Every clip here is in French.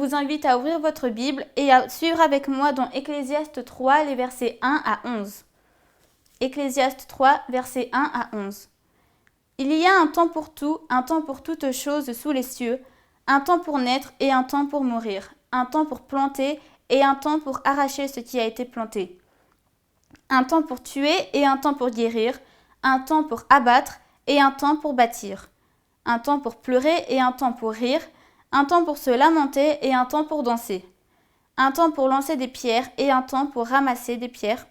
vous invite à ouvrir votre Bible et à suivre avec moi dans Ecclésiaste 3, les versets 1 à 11. Ecclésiaste 3, versets 1 à 11. Il y a un temps pour tout, un temps pour toutes choses sous les cieux, un temps pour naître et un temps pour mourir, un temps pour planter et un temps pour arracher ce qui a été planté, un temps pour tuer et un temps pour guérir, un temps pour abattre et un temps pour bâtir, un temps pour pleurer et un temps pour rire, un temps pour se lamenter et un temps pour danser, un temps pour lancer des pierres et un temps pour ramasser des pierres,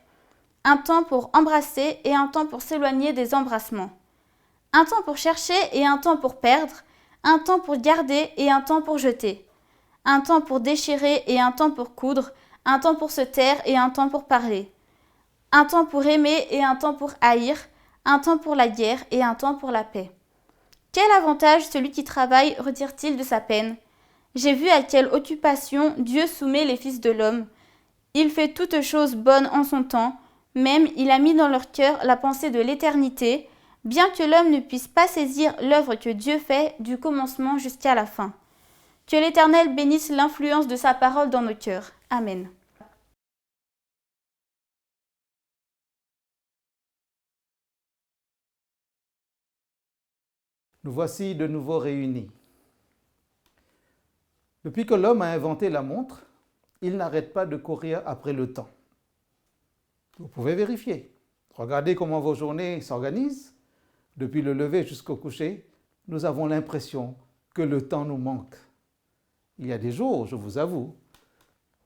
un temps pour embrasser et un temps pour s'éloigner des embrassements, un temps pour chercher et un temps pour perdre, un temps pour garder et un temps pour jeter, un temps pour déchirer et un temps pour coudre, un temps pour se taire et un temps pour parler, un temps pour aimer et un temps pour haïr, un temps pour la guerre et un temps pour la paix. Quel avantage celui qui travaille retire-t-il de sa peine? J'ai vu à quelle occupation Dieu soumet les fils de l'homme. Il fait toutes choses bonnes en son temps, même il a mis dans leur cœur la pensée de l'éternité, bien que l'homme ne puisse pas saisir l'œuvre que Dieu fait du commencement jusqu'à la fin. Que l'Éternel bénisse l'influence de sa parole dans nos cœurs. Amen. Nous voici de nouveau réunis. Depuis que l'homme a inventé la montre, il n'arrête pas de courir après le temps. Vous pouvez vérifier. Regardez comment vos journées s'organisent. Depuis le lever jusqu'au coucher, nous avons l'impression que le temps nous manque. Il y a des jours, je vous avoue,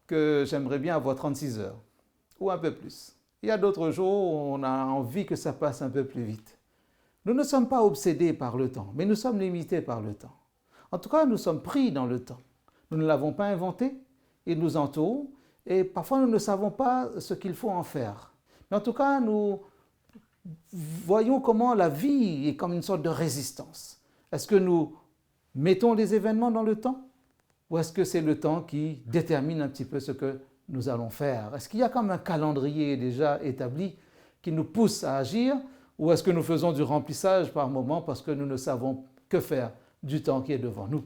que j'aimerais bien avoir 36 heures, ou un peu plus. Il y a d'autres jours où on a envie que ça passe un peu plus vite. Nous ne sommes pas obsédés par le temps, mais nous sommes limités par le temps. En tout cas, nous sommes pris dans le temps. Nous ne l'avons pas inventé, il nous entoure, et parfois nous ne savons pas ce qu'il faut en faire. Mais en tout cas, nous voyons comment la vie est comme une sorte de résistance. Est-ce que nous mettons des événements dans le temps? Ou est-ce que c'est le temps qui détermine un petit peu ce que nous allons faire? Est-ce qu'il y a comme un calendrier déjà établi qui nous pousse à agir? Ou est-ce que nous faisons du remplissage par moment parce que nous ne savons que faire du temps qui est devant nous?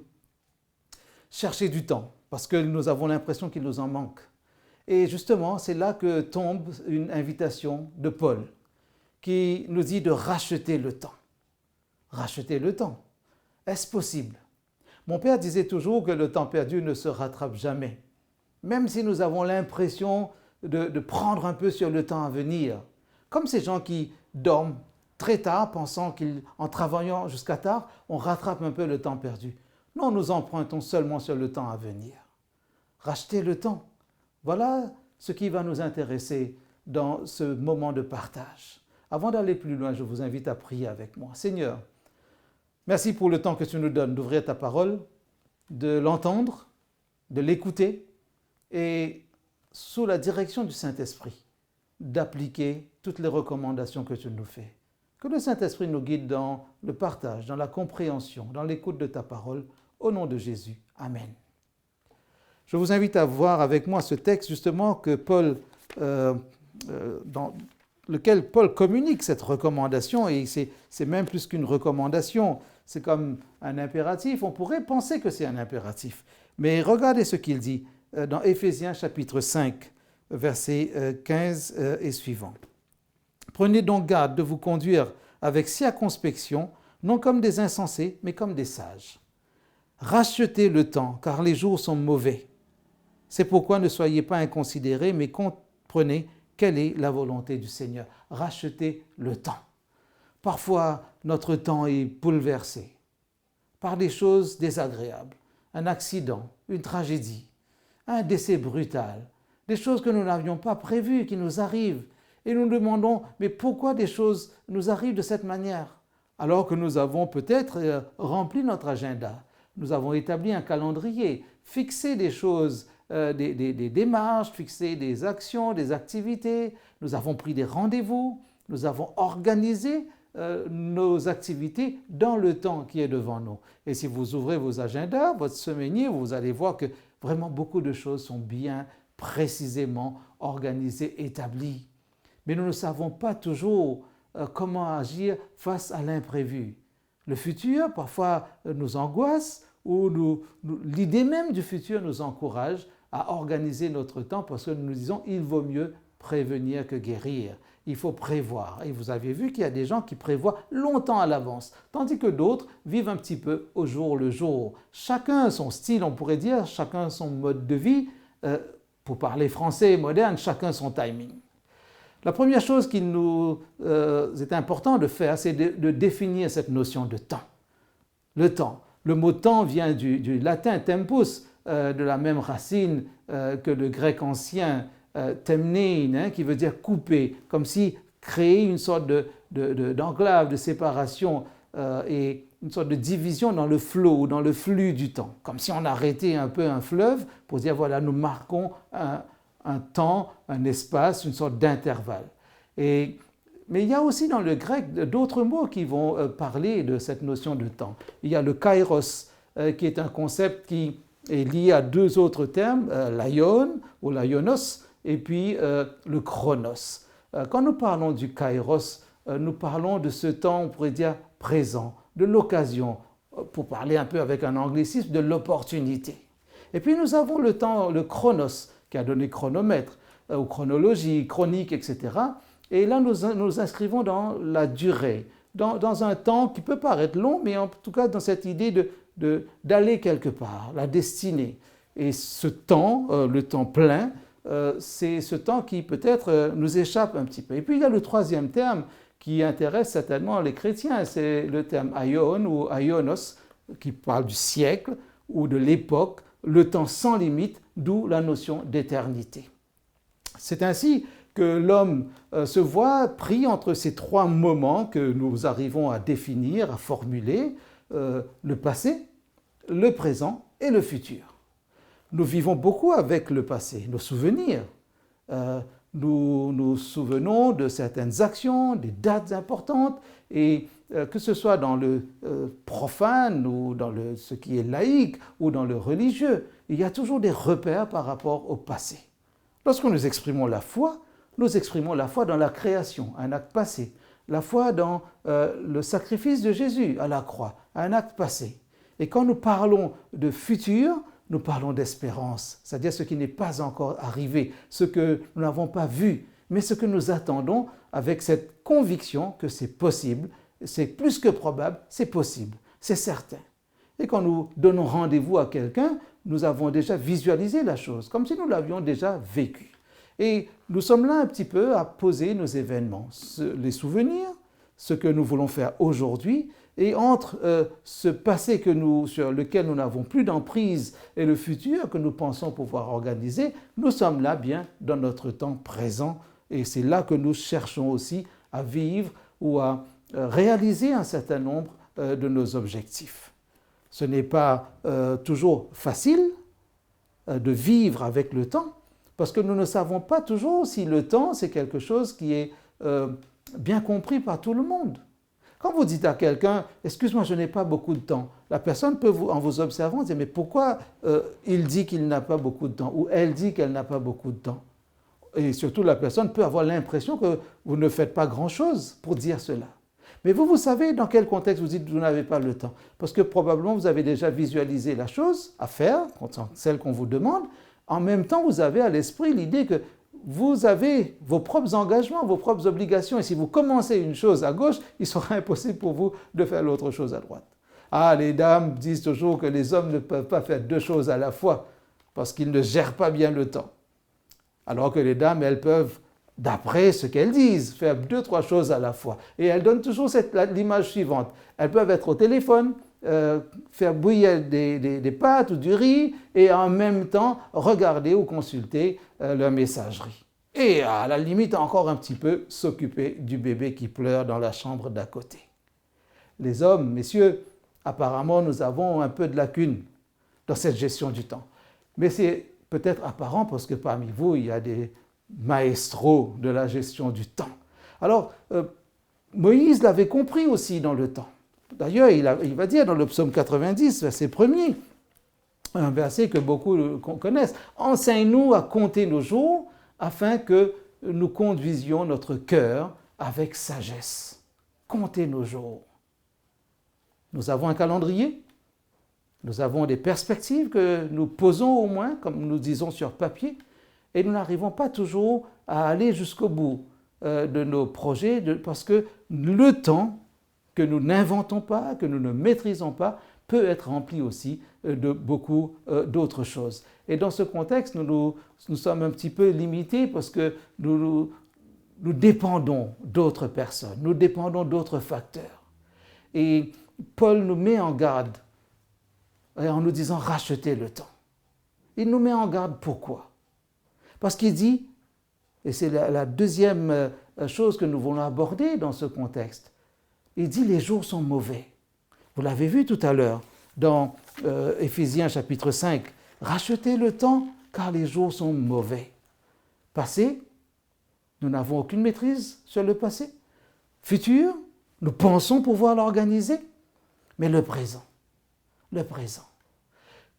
Chercher du temps parce que nous avons l'impression qu'il nous en manque. Et justement, c'est là que tombe une invitation de Paul qui nous dit de racheter le temps. Racheter le temps. Est-ce possible? Mon père disait toujours que le temps perdu ne se rattrape jamais. Même si nous avons l'impression de prendre un peu sur le temps à venir. Comme ces gens qui dorment très tard, pensant qu'en travaillant jusqu'à tard, on rattrape un peu le temps perdu. Non, nous empruntons seulement sur le temps à venir. Racheter le temps. Voilà ce qui va nous intéresser dans ce moment de partage. Avant d'aller plus loin, je vous invite à prier avec moi. Seigneur, merci pour le temps que tu nous donnes d'ouvrir ta parole, de l'entendre, de l'écouter et sous la direction du Saint-Esprit, d'appliquer toutes les recommandations que tu nous fais. Que le Saint-Esprit nous guide dans le partage, dans la compréhension, dans l'écoute de ta parole, au nom de Jésus. Amen. Je vous invite à voir avec moi ce texte justement que Paul, dans lequel Paul communique cette recommandation, et c'est même plus qu'une recommandation, c'est comme un impératif. On pourrait penser que c'est un impératif. Mais regardez ce qu'il dit dans Éphésiens chapitre 5, versets 15 et suivants. Prenez donc garde de vous conduire avec circonspection, non comme des insensés, mais comme des sages. Rachetez le temps, car les jours sont mauvais. C'est pourquoi ne soyez pas inconsidérés, mais comprenez quelle est la volonté du Seigneur. Rachetez le temps. Parfois, notre temps est bouleversé par des choses désagréables, un accident, une tragédie, un décès brutal, des choses que nous n'avions pas prévues, qui nous arrivent. Et nous nous demandons, mais pourquoi des choses nous arrivent de cette manière? Alors que nous avons peut-être rempli notre agenda, nous avons établi un calendrier, fixé des choses, des démarches, fixé des actions, des activités, nous avons pris des rendez-vous, nous avons organisé nos activités dans le temps qui est devant nous. Et si vous ouvrez vos agendas, votre semainier, vous allez voir que vraiment beaucoup de choses sont bien précisément organisées, établies. Mais nous ne savons pas toujours comment agir face à l'imprévu. Le futur, parfois, nous angoisse où l'idée même du futur nous encourage à organiser notre temps parce que nous nous disons il vaut mieux prévenir que guérir. Il faut prévoir. Et vous avez vu qu'il y a des gens qui prévoient longtemps à l'avance, tandis que d'autres vivent un petit peu au jour le jour. Chacun son style, on pourrait dire, chacun son mode de vie. Pour parler français moderne, chacun son timing. La première chose qu'il nous est important de faire, c'est de définir cette notion de temps. Le temps. Le mot temps vient du latin tempus, de la même racine que le grec ancien temnein, qui veut dire couper, comme si créer une sorte d'enclave, de séparation et une sorte de division dans le flow, dans le flux du temps, comme si on arrêtait un peu un fleuve pour dire voilà, nous marquons un temps, un espace, une sorte d'intervalle. Mais il y a aussi dans le grec d'autres mots qui vont parler de cette notion de temps. Il y a le kairos, qui est un concept qui est lié à deux autres termes, l'aion ou l'aionos, et puis le chronos. Quand nous parlons du kairos, nous parlons de ce temps, on pourrait dire, présent, de l'occasion, pour parler un peu avec un anglicisme, de l'opportunité. Et puis nous avons le temps, le chronos, qui a donné chronomètre, ou chronologie, chronique, etc. Et là, nous inscrivons dans la durée, dans un temps qui peut paraître long, mais en tout cas dans cette idée d'aller quelque part, la destinée. Et ce temps, le temps plein, c'est ce temps qui peut-être nous échappe un petit peu. Et puis il y a le troisième terme qui intéresse certainement les chrétiens, c'est le terme aion ou aionos, qui parle du siècle ou de l'époque, le temps sans limite, d'où la notion d'éternité. C'est ainsi que l'homme se voit pris entre ces trois moments que nous arrivons à définir, à formuler, le passé, le présent et le futur. Nous vivons beaucoup avec le passé, nos souvenirs. Nous nous souvenons de certaines actions, des dates importantes, et que ce soit dans le profane ou dans ce qui est laïque ou dans le religieux, il y a toujours des repères par rapport au passé. Lorsque nous exprimons la foi dans la création, un acte passé. La foi dans le sacrifice de Jésus à la croix, un acte passé. Et quand nous parlons de futur, nous parlons d'espérance, c'est-à-dire ce qui n'est pas encore arrivé, ce que nous n'avons pas vu, mais ce que nous attendons avec cette conviction que c'est possible, c'est plus que probable, c'est possible, c'est certain. Et quand nous donnons rendez-vous à quelqu'un, nous avons déjà visualisé la chose, comme si nous l'avions déjà vécu. Et nous sommes là un petit peu à poser nos événements, les souvenirs, ce que nous voulons faire aujourd'hui, et entre ce passé sur lequel nous n'avons plus d'emprise et le futur que nous pensons pouvoir organiser, nous sommes là bien dans notre temps présent, et c'est là que nous cherchons aussi à vivre ou à réaliser un certain nombre de nos objectifs. Ce n'est pas toujours facile de vivre avec le temps, parce que nous ne savons pas toujours si le temps, c'est quelque chose qui est bien compris par tout le monde. Quand vous dites à quelqu'un « excuse-moi, je n'ai pas beaucoup de temps », la personne peut, en vous observant, dire « mais pourquoi il dit qu'il n'a pas beaucoup de temps » ou « elle dit qu'elle n'a pas beaucoup de temps ». Et surtout, la personne peut avoir l'impression que vous ne faites pas grand-chose pour dire cela. Mais vous savez dans quel contexte vous dites que vous n'avez pas le temps. Parce que probablement, vous avez déjà visualisé la chose à faire, celle qu'on vous demande. En même temps, vous avez à l'esprit l'idée que vous avez vos propres engagements, vos propres obligations. Et si vous commencez une chose à gauche, il sera impossible pour vous de faire l'autre chose à droite. Ah, les dames disent toujours que les hommes ne peuvent pas faire deux choses à la fois parce qu'ils ne gèrent pas bien le temps. Alors que les dames, elles peuvent, d'après ce qu'elles disent, faire deux, trois choses à la fois. Et elles donnent toujours l'image suivante. Elles peuvent être au téléphone, faire bouillir des pâtes ou du riz et en même temps regarder ou consulter leur messagerie. Et à la limite encore un petit peu s'occuper du bébé qui pleure dans la chambre d'à côté. Les hommes, messieurs, apparemment nous avons un peu de lacunes dans cette gestion du temps. Mais c'est peut-être apparent parce que parmi vous, il y a des maestros de la gestion du temps. Alors, Moïse l'avait compris aussi dans le temps. D'ailleurs, il va dire dans le psaume 90, verset 1er, un verset que beaucoup connaissent, « Enseigne-nous à compter nos jours afin que nous conduisions notre cœur avec sagesse. » Compter nos jours. Nous avons un calendrier. Nous avons des perspectives que nous posons au moins, comme nous disons sur papier, et nous n'arrivons pas toujours à aller jusqu'au bout de nos projets, parce que le temps que nous n'inventons pas, que nous ne maîtrisons pas, peut être rempli aussi de beaucoup d'autres choses. Et dans ce contexte, nous sommes un petit peu limités parce que nous dépendons d'autres personnes, nous dépendons d'autres facteurs. Et Paul nous met en garde en nous disant « rachetez le temps ». Il nous met en garde pourquoi? Parce qu'il dit, et c'est la deuxième chose que nous voulons aborder dans ce contexte, il dit « les jours sont mauvais ». Vous l'avez vu tout à l'heure dans Éphésiens chapitre 5. « Rachetez le temps car les jours sont mauvais ». Passé, nous n'avons aucune maîtrise sur le passé. Futur, nous pensons pouvoir l'organiser. Mais le présent.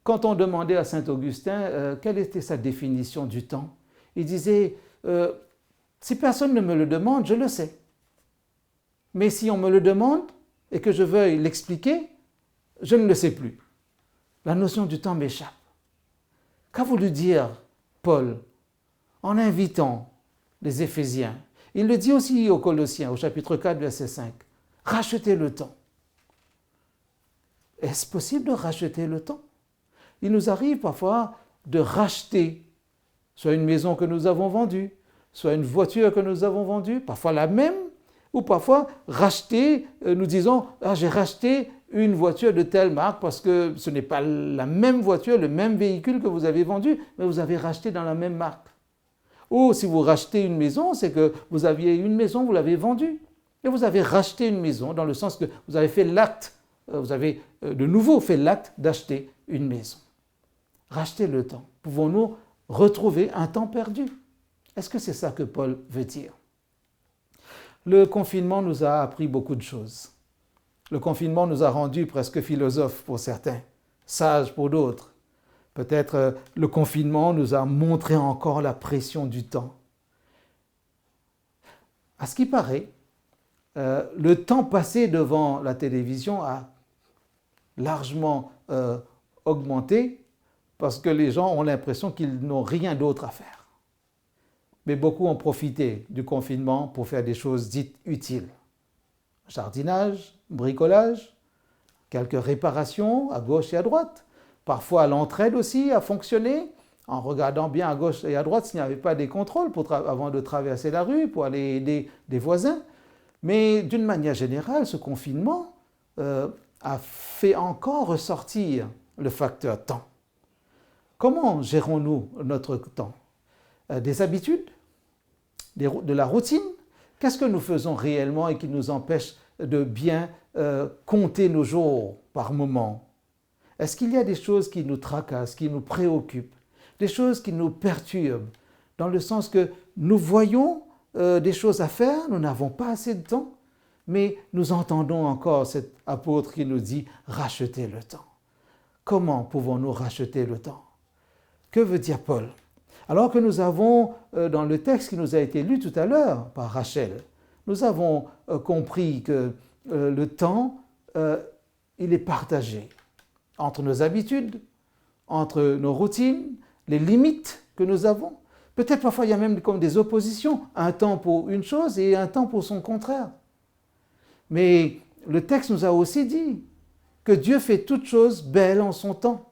Quand on demandait à saint Augustin quelle était sa définition du temps, il disait si personne ne me le demande, je le sais. Mais si on me le demande et que je veuille l'expliquer, je ne le sais plus. La notion du temps m'échappe. Qu'a voulu dire Paul en invitant les Éphésiens? Il le dit aussi aux Colossiens, au chapitre 4, verset 5. Rachetez le temps. Est-ce possible de racheter le temps? Il nous arrive parfois de racheter soit une maison que nous avons vendue, soit une voiture que nous avons vendue, parfois la même, ou parfois racheter, nous disons « j'ai racheté une voiture de telle marque parce que ce n'est pas la même voiture, le même véhicule que vous avez vendu, mais vous avez racheté dans la même marque. » Ou si vous rachetez une maison, c'est que vous aviez une maison, vous l'avez vendue. Et vous avez racheté une maison dans le sens que vous avez fait l'acte, vous avez de nouveau fait l'acte d'acheter une maison. Racheter le temps. Pouvons-nous retrouver un temps perdu? Est-ce que c'est ça que Paul veut dire? Le confinement nous a appris beaucoup de choses. Le confinement nous a rendus presque philosophes pour certains, sages pour d'autres. Peut-être le confinement nous a montré encore la pression du temps. À ce qui paraît, le temps passé devant la télévision a largement augmenté parce que les gens ont l'impression qu'ils n'ont rien d'autre à faire. Mais beaucoup ont profité du confinement pour faire des choses dites utiles. Jardinage, bricolage, quelques réparations à gauche et à droite. Parfois, l'entraide aussi a fonctionné, en regardant bien à gauche et à droite s'il n'y avait pas des contrôles avant de traverser la rue, pour aller aider des voisins. Mais d'une manière générale, ce confinement a fait encore ressortir le facteur temps. Comment gérons-nous notre temps? Des habitudes? De la routine? Qu'est-ce que nous faisons réellement et qui nous empêche de bien compter nos jours par moment? Est-ce qu'il y a des choses qui nous tracassent, qui nous préoccupent, des choses qui nous perturbent, dans le sens que nous voyons des choses à faire, nous n'avons pas assez de temps, mais nous entendons encore cet apôtre qui nous dit « racheter le temps ». Comment pouvons-nous racheter le temps? Que veut dire Paul? Alors que nous avons, dans le texte qui nous a été lu tout à l'heure par Rachel, nous avons compris que le temps, il est partagé entre nos habitudes, entre nos routines, les limites que nous avons. Peut-être parfois il y a même comme des oppositions, un temps pour une chose et un temps pour son contraire. Mais le texte nous a aussi dit que Dieu fait toutes choses belles en son temps.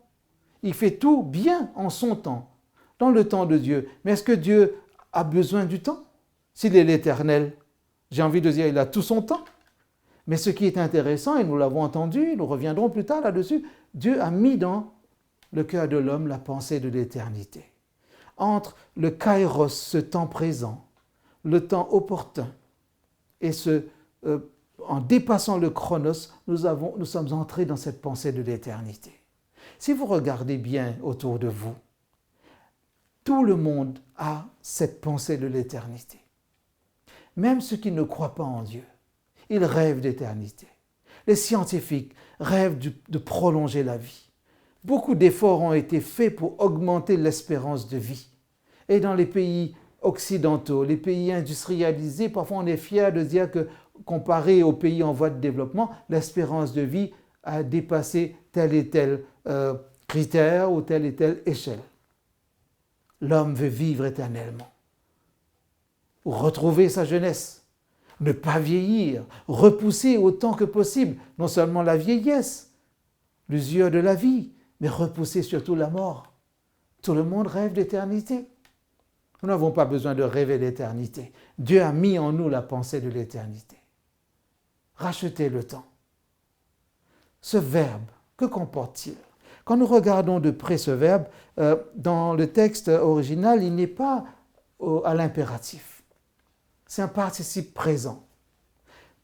Il fait tout bien en son temps, dans le temps de Dieu. Mais est-ce que Dieu a besoin du temps? S'il est l'Éternel, j'ai envie de dire, il a tout son temps. Mais ce qui est intéressant, et nous l'avons entendu, nous reviendrons plus tard là-dessus, Dieu a mis dans le cœur de l'homme la pensée de l'éternité. Entre le kairos, ce temps présent, le temps opportun, et en dépassant le chronos, nous sommes entrés dans cette pensée de l'éternité. Si vous regardez bien autour de vous, tout le monde a cette pensée de l'éternité. Même ceux qui ne croient pas en Dieu, ils rêvent d'éternité. Les scientifiques rêvent de prolonger la vie. Beaucoup d'efforts ont été faits pour augmenter l'espérance de vie. Et dans les pays occidentaux, les pays industrialisés, parfois on est fier de dire que, comparé aux pays en voie de développement, l'espérance de vie a dépassé tel et tel critère ou telle et telle échelle. L'homme veut vivre éternellement, ou retrouver sa jeunesse, ne pas vieillir, repousser autant que possible, non seulement la vieillesse, l'usure de la vie, mais repousser surtout la mort. Tout le monde rêve d'éternité. Nous n'avons pas besoin de rêver l'éternité. Dieu a mis en nous la pensée de l'éternité. Racheter le temps. Ce verbe, que comporte-t-il? Quand nous regardons de près ce verbe, dans le texte original, il n'est pas à l'impératif. C'est un participe présent.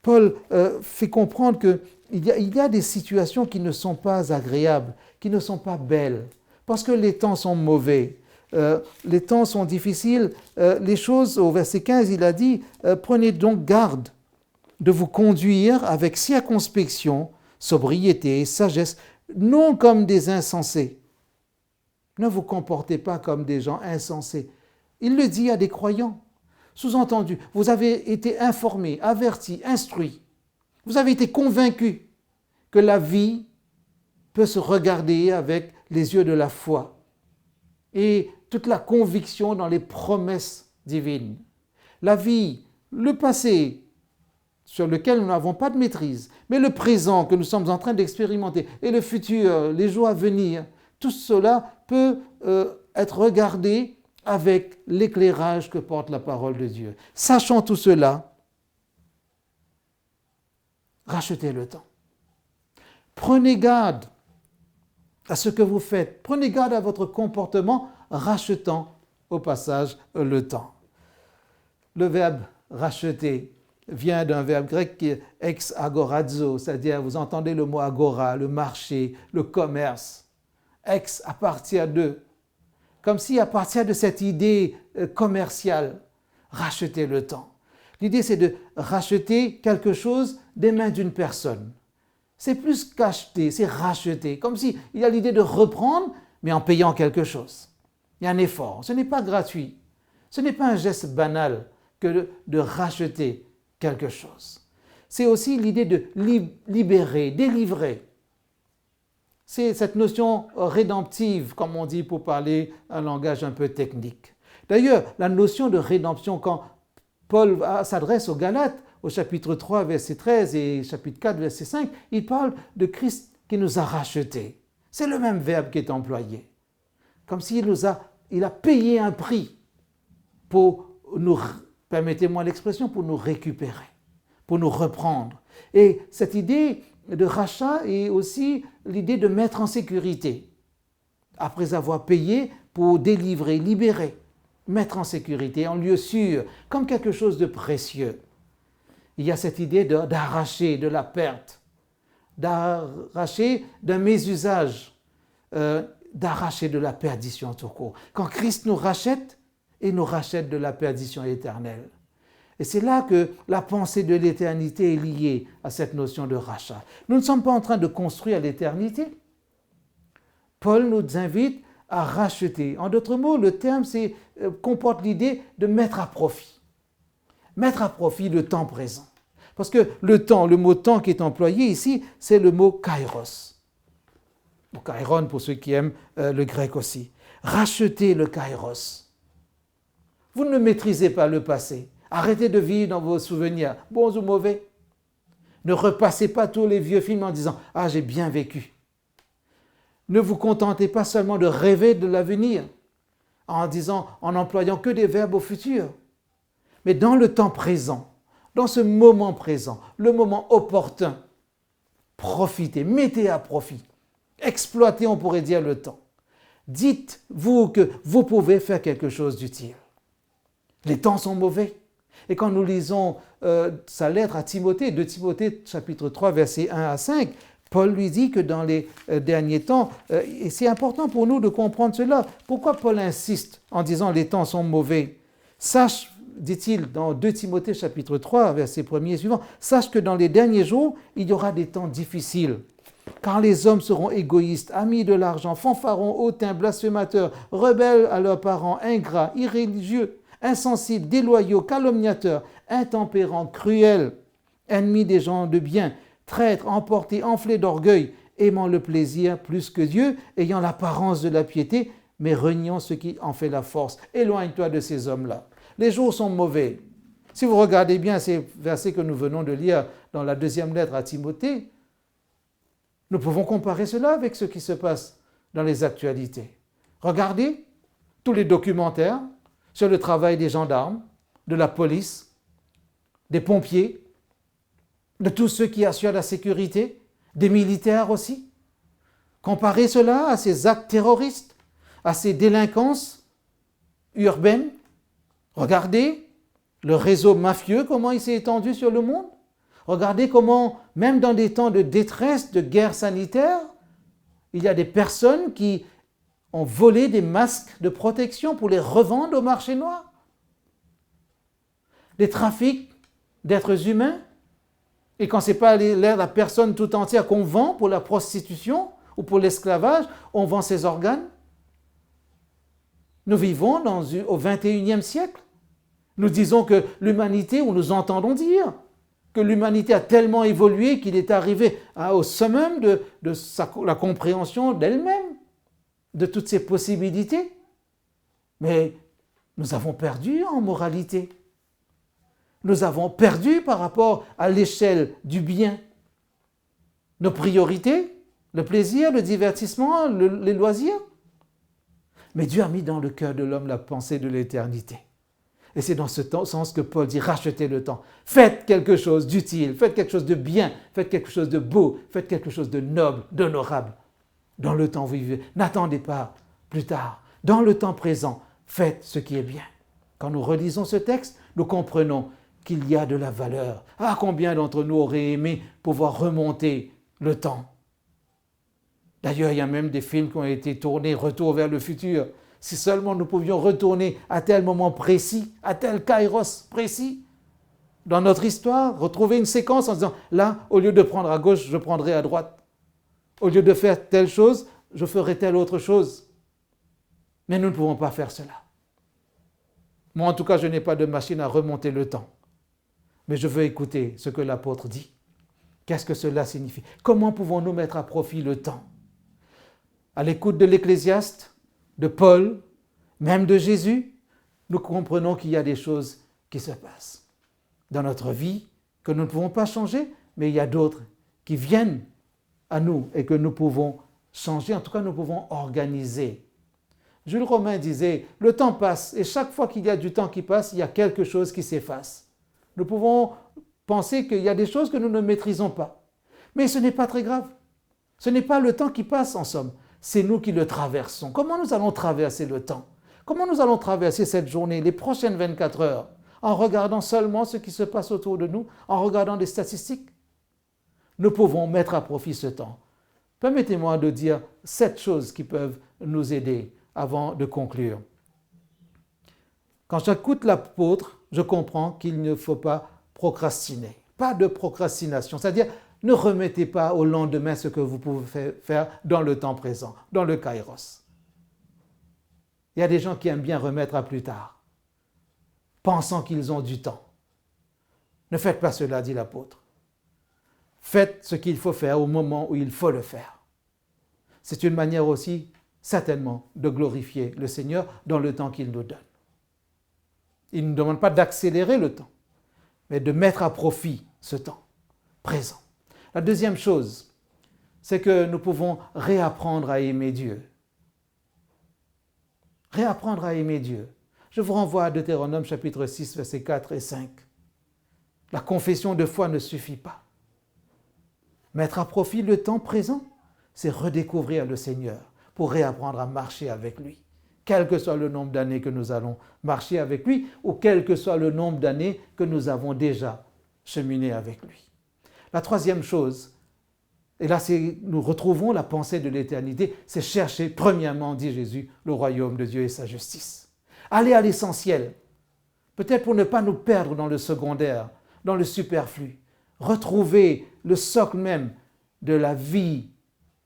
Paul fait comprendre qu'il y a des situations qui ne sont pas agréables, qui ne sont pas belles, parce que les temps sont mauvais, les temps sont difficiles. Les choses, au verset 15, il a dit « Prenez donc garde de vous conduire avec circonspection, sobriété et sagesse, non comme des insensés. » Ne vous comportez pas comme des gens insensés. Il le dit à des croyants. Sous-entendu, vous avez été informés, avertis, instruits. Vous avez été convaincus que la vie peut se regarder avec les yeux de la foi et toute la conviction dans les promesses divines. La vie, le passé, sur lequel nous n'avons pas de maîtrise, mais le présent que nous sommes en train d'expérimenter et le futur, les jours à venir, tout cela peut être regardé avec l'éclairage que porte la parole de Dieu. Sachant tout cela, rachetez le temps. Prenez garde à ce que vous faites. Prenez garde à votre comportement, rachetant au passage le temps. Le verbe racheter vient d'un verbe grec qui est ex agorazo, c'est-à-dire vous entendez le mot agora, le marché, le commerce. Ex, à partir de. Comme si à partir de cette idée commerciale, racheter le temps. L'idée c'est de racheter quelque chose des mains d'une personne. C'est plus qu'acheter, c'est racheter. Comme s'il y a l'idée de reprendre, mais en payant quelque chose. Il y a un effort. Ce n'est pas gratuit. Ce n'est pas un geste banal que de racheter quelque chose. C'est aussi l'idée de libérer, délivrer. C'est cette notion rédemptive, comme on dit pour parler un langage un peu technique. D'ailleurs, la notion de rédemption, quand Paul s'adresse aux Galates, au chapitre 3, verset 13 et chapitre 4, verset 5, il parle de Christ qui nous a rachetés. C'est le même verbe qui est employé. Comme s'il il a payé un prix pour nous, permettez-moi l'expression, pour nous récupérer, pour nous reprendre. Et cette idée de rachat est aussi l'idée de mettre en sécurité. Après avoir payé pour délivrer, libérer, mettre en sécurité, en lieu sûr, comme quelque chose de précieux. Il y a cette idée d'arracher de la perte, d'arracher d'un mésusage, d'arracher de la perdition tout court. Quand Christ nous rachète, il nous rachète de la perdition éternelle. Et c'est là que la pensée de l'éternité est liée à cette notion de rachat. Nous ne sommes pas en train de construire l'éternité. Paul nous invite à racheter. En d'autres mots, le terme comporte l'idée de mettre à profit. Mettre à profit le temps présent. Parce que le mot temps qui est employé ici, c'est le mot kairos. Ou kairon pour ceux qui aiment le grec aussi. Racheter le kairos. Vous ne maîtrisez pas le passé. Arrêtez de vivre dans vos souvenirs, bons ou mauvais. Ne repassez pas tous les vieux films en disant « Ah, j'ai bien vécu ». Ne vous contentez pas seulement de rêver de l'avenir en employant que des verbes au futur. Mais dans le temps présent, dans ce moment présent, le moment opportun, profitez, mettez à profit, exploitez, on pourrait dire, le temps. Dites-vous que vous pouvez faire quelque chose d'utile. Les temps sont mauvais. Et quand nous lisons sa lettre à Timothée, 2 Timothée chapitre 3, versets 1 à 5, Paul lui dit que dans les derniers temps, et c'est important pour nous de comprendre cela, pourquoi Paul insiste en disant les temps sont mauvais? Sache, dit-il dans 2 Timothée chapitre 3, versets 1er et suivant, sache que dans les derniers jours, il y aura des temps difficiles. Car les hommes seront égoïstes, amis de l'argent, fanfarons, hautains, blasphémateurs, rebelles à leurs parents, ingrats, irréligieux, insensibles, déloyaux, calomniateurs, intempérants, cruels, ennemis des gens de bien, traîtres, emportés, enflés d'orgueil, aimant le plaisir plus que Dieu, ayant l'apparence de la piété, mais reniant ce qui en fait la force. Éloigne-toi de ces hommes-là. Les jours sont mauvais. Si vous regardez bien ces versets que nous venons de lire dans la deuxième lettre à Timothée, nous pouvons comparer cela avec ce qui se passe dans les actualités. Regardez tous les documentaires sur le travail des gendarmes, de la police, des pompiers, de tous ceux qui assurent la sécurité, des militaires aussi. Comparez cela à ces actes terroristes, à ces délinquances urbaines. Regardez le réseau mafieux, comment il s'est étendu sur le monde. Regardez comment, même dans des temps de détresse, de guerre sanitaire, il y a des personnes qui ont volé des masques de protection pour les revendre au marché noir. Des trafics d'êtres humains. Et quand ce n'est pas la personne tout entière qu'on vend pour la prostitution ou pour l'esclavage, on vend ses organes. Nous vivons au XXIe siècle. Nous disons que l'humanité, ou nous entendons dire que l'humanité a tellement évolué qu'il est arrivé au summum de la compréhension d'elle-même, de toutes ses possibilités. Mais nous avons perdu en moralité. Nous avons perdu par rapport à l'échelle du bien. Nos priorités, le plaisir, le divertissement, les loisirs. Mais Dieu a mis dans le cœur de l'homme la pensée de l'éternité. Et c'est dans ce sens que Paul dit, rachetez le temps. Faites quelque chose d'utile, faites quelque chose de bien, faites quelque chose de beau, faites quelque chose de noble, d'honorable. Dans le temps où vous vivez, n'attendez pas plus tard. Dans le temps présent, faites ce qui est bien. Quand nous relisons ce texte, nous comprenons qu'il y a de la valeur. Ah, combien d'entre nous auraient aimé pouvoir remonter le temps. D'ailleurs, il y a même des films qui ont été tournés, Retour vers le futur. Si seulement nous pouvions retourner à tel moment précis, à tel kairos précis, dans notre histoire, retrouver une séquence en disant, là, au lieu de prendre à gauche, je prendrai à droite. Au lieu de faire telle chose, je ferai telle autre chose. Mais nous ne pouvons pas faire cela. Moi, en tout cas, je n'ai pas de machine à remonter le temps. Mais je veux écouter ce que l'apôtre dit. Qu'est-ce que cela signifie? Comment pouvons-nous mettre à profit le temps? À l'écoute de l'Ecclésiaste, de Paul, même de Jésus, nous comprenons qu'il y a des choses qui se passent dans notre vie que nous ne pouvons pas changer, mais il y a d'autres qui viennent à nous et que nous pouvons changer, en tout cas nous pouvons organiser. Jules Romain disait, le temps passe et chaque fois qu'il y a du temps qui passe, il y a quelque chose qui s'efface. Nous pouvons penser qu'il y a des choses que nous ne maîtrisons pas, mais ce n'est pas très grave. Ce n'est pas le temps qui passe en somme, c'est nous qui le traversons. Comment nous allons traverser le temps? Comment nous allons traverser cette journée, les prochaines 24 heures, en regardant seulement ce qui se passe autour de nous, en regardant des statistiques? Nous pouvons mettre à profit ce temps. Permettez-moi de dire 7 choses qui peuvent nous aider avant de conclure. Quand j'écoute l'apôtre, je comprends qu'il ne faut pas procrastiner. Pas de procrastination, c'est-à-dire ne remettez pas au lendemain ce que vous pouvez faire dans le temps présent, dans le kairos. Il y a des gens qui aiment bien remettre à plus tard, pensant qu'ils ont du temps. Ne faites pas cela, dit l'apôtre. Faites ce qu'il faut faire au moment où il faut le faire. C'est une manière aussi, certainement, de glorifier le Seigneur dans le temps qu'il nous donne. Il ne nous demande pas d'accélérer le temps, mais de mettre à profit ce temps présent. La deuxième chose, c'est que nous pouvons réapprendre à aimer Dieu. Réapprendre à aimer Dieu. Je vous renvoie à Deutéronome chapitre 6, versets 4 et 5. La confession de foi ne suffit pas. Mettre à profit le temps présent, c'est redécouvrir le Seigneur pour réapprendre à marcher avec lui. Quel que soit le nombre d'années que nous allons marcher avec lui ou quel que soit le nombre d'années que nous avons déjà cheminé avec lui. La troisième chose, et là nous retrouvons la pensée de l'éternité, c'est chercher premièrement, dit Jésus, le royaume de Dieu et sa justice. Aller à l'essentiel, peut-être pour ne pas nous perdre dans le secondaire, dans le superflu. Retrouver le socle même de la vie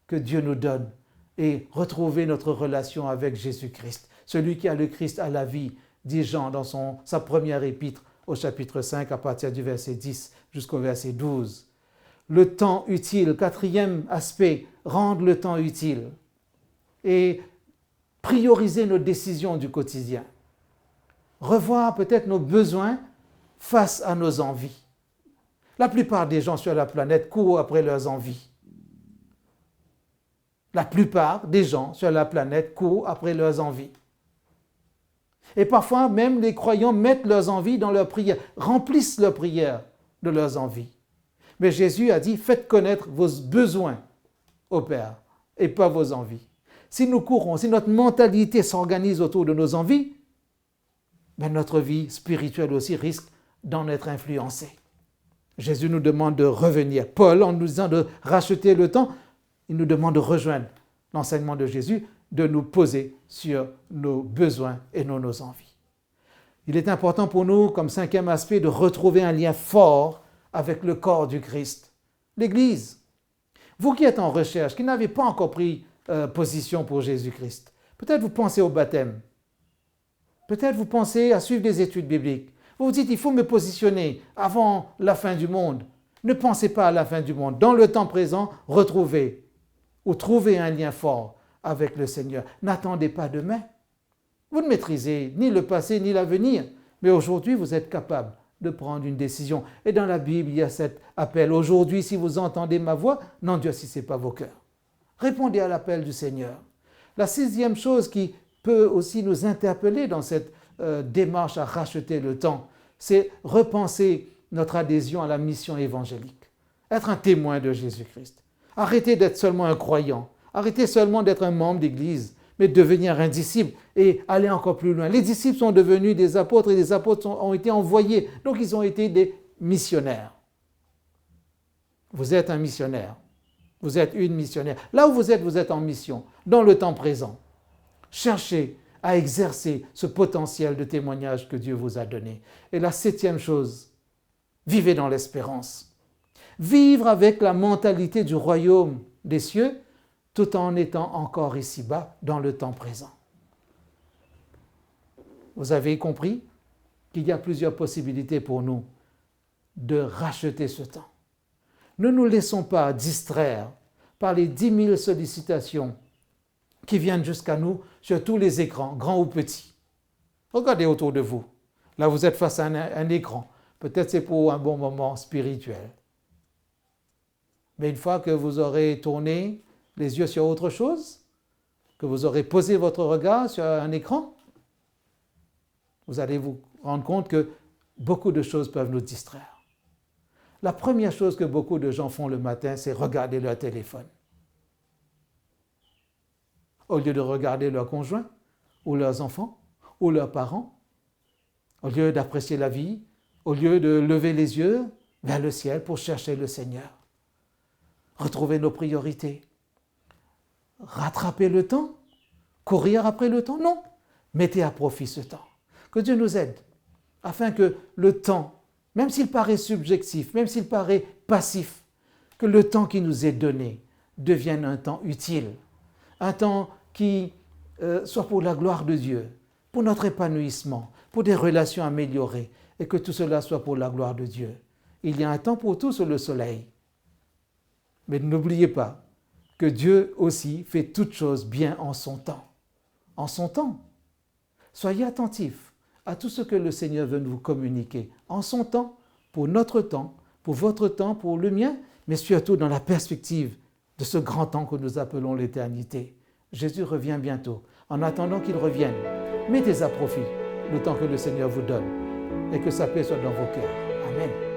que Dieu nous donne et retrouver notre relation avec Jésus-Christ. Celui qui a le Christ a la vie, dit Jean dans sa première épître au chapitre 5 à partir du verset 10 jusqu'au verset 12. le temps utile. Quatrième aspect, rendre le temps utile. Et prioriser nos décisions du quotidien. Revoir peut-être nos besoins face à nos envies. La plupart des gens sur la planète courent après leurs envies. La plupart des gens sur la planète courent après leurs envies. Et parfois, même les croyants mettent leurs envies dans leurs prières, remplissent leurs prières de leurs envies. Mais Jésus a dit, faites connaître vos besoins au Père et pas vos envies. Si nous courons, si notre mentalité s'organise autour de nos envies, ben notre vie spirituelle aussi risque d'en être influencée. Jésus nous demande de revenir. Paul, en nous disant de racheter le temps, il nous demande de rejoindre l'enseignement de Jésus, de nous poser sur nos besoins et nos envies. Il est important pour nous, comme cinquième aspect, de retrouver un lien fort avec le corps du Christ, l'Église. Vous qui êtes en recherche, qui n'avez pas encore pris position pour Jésus-Christ, peut-être vous pensez au baptême, peut-être vous pensez à suivre des études bibliques. Vous vous dites, il faut me positionner avant la fin du monde. Ne pensez pas à la fin du monde. Dans le temps présent, retrouvez ou trouvez un lien fort avec le Seigneur. N'attendez pas demain. Vous ne maîtrisez ni le passé ni l'avenir, mais aujourd'hui, vous êtes capable de prendre une décision. Et dans la Bible, il y a cet appel. Aujourd'hui, si vous entendez ma voix, n'endurcissez pas vos cœurs. Répondez à l'appel du Seigneur. La sixième chose qui peut aussi nous interpeller dans cette démarche à racheter le temps, c'est repenser notre adhésion à la mission évangélique. Être un témoin de Jésus-Christ. Arrêtez d'être seulement un croyant. Arrêtez seulement d'être un membre d'église, mais devenir un disciple et aller encore plus loin. Les disciples sont devenus des apôtres et les apôtres ont été envoyés. Donc ils ont été des missionnaires. Vous êtes un missionnaire. Vous êtes une missionnaire. Là où vous êtes en mission, dans le temps présent. Cherchez à exercer ce potentiel de témoignage que Dieu vous a donné. Et la septième chose, vivez dans l'espérance. Vivre avec la mentalité du royaume des cieux, tout en étant encore ici-bas, dans le temps présent. Vous avez compris qu'il y a plusieurs possibilités pour nous de racheter ce temps. Ne nous laissons pas distraire par les 10 000 sollicitations qui viennent jusqu'à nous sur tous les écrans, grands ou petits. Regardez autour de vous. Là, vous êtes face à un écran. Peut-être c'est pour un bon moment spirituel. Mais une fois que vous aurez tourné les yeux sur autre chose, que vous aurez posé votre regard sur un écran, vous allez vous rendre compte que beaucoup de choses peuvent nous distraire. La première chose que beaucoup de gens font le matin, c'est regarder leur téléphone. Au lieu de regarder leurs conjoints, ou leurs enfants, ou leurs parents, au lieu d'apprécier la vie, au lieu de lever les yeux vers le ciel pour chercher le Seigneur. Retrouver nos priorités. Rattraper le temps? Courir après le temps? Non. Mettez à profit ce temps. Que Dieu nous aide, afin que le temps, même s'il paraît subjectif, même s'il paraît passif, que le temps qui nous est donné devienne un temps utile. Un temps qui soit pour la gloire de Dieu, pour notre épanouissement, pour des relations améliorées, et que tout cela soit pour la gloire de Dieu. Il y a un temps pour tout sous le soleil. Mais n'oubliez pas que Dieu aussi fait toutes choses bien en son temps. En son temps. Soyez attentifs à tout ce que le Seigneur veut nous communiquer. En son temps, pour notre temps, pour votre temps, pour le mien, mais surtout dans la perspective de ce grand temps que nous appelons l'éternité. Jésus revient bientôt. En attendant qu'il revienne, mettez à profit le temps que le Seigneur vous donne et que sa paix soit dans vos cœurs. Amen.